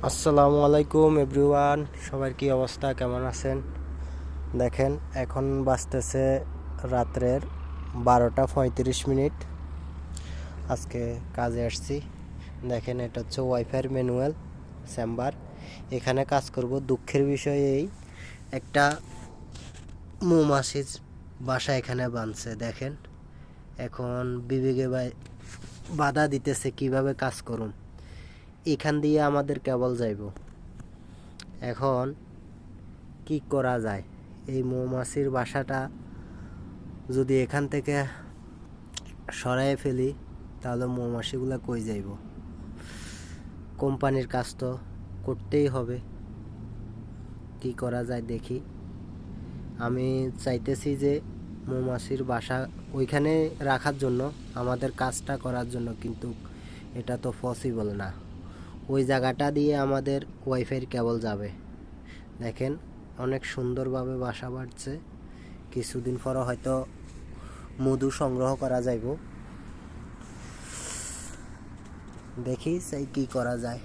আসসালামু আলাইকুম এভরিওয়ান, সবার কি অবস্থা, কেমন আছেন? দেখেন, এখন বাজতেছে রাত্রের 12টা 35 মিনিট। আজকে কাজে আসছি। দেখেন, এটা হচ্ছে ওয়াইফাইয়ের ম্যানুয়াল চেম্বার। এখানে কাজ করব। দুঃখের বিষয় এই, একটা মৌমাছির বাসা এখানে বাঁধছে। দেখেন, এখন বিবেকে বাধা দিতেছে কিভাবে কাজ করুম। এখান দিয়ে আমাদের কেবল যাইব। এখন কি করা যায়? এই মৌমাছির বাসাটা যদি এখান থেকে সরাই ফেলি, তাহলে মৌমাছিগুলো কই যাইব? কোম্পানির কাজ তো করতেই হবে। কি করা যায় দেখি। আমি চাইতেছি যে মৌমাছির বাসা ওইখানে রাখার জন্য, আমাদের কাজটা করার জন্য, কিন্তু এটা তো পসিবল না। ওই জায়গাটা দিয়ে আমাদের ওয়াইফাইয়ের কেবল যাবে। দেখেন, অনেক সুন্দরভাবে বাসা বাঁধছে। কিছুদিন পরে হয়তো মধু সংগ্রহ করা যাইব। দেখি সেই কি করা যায়।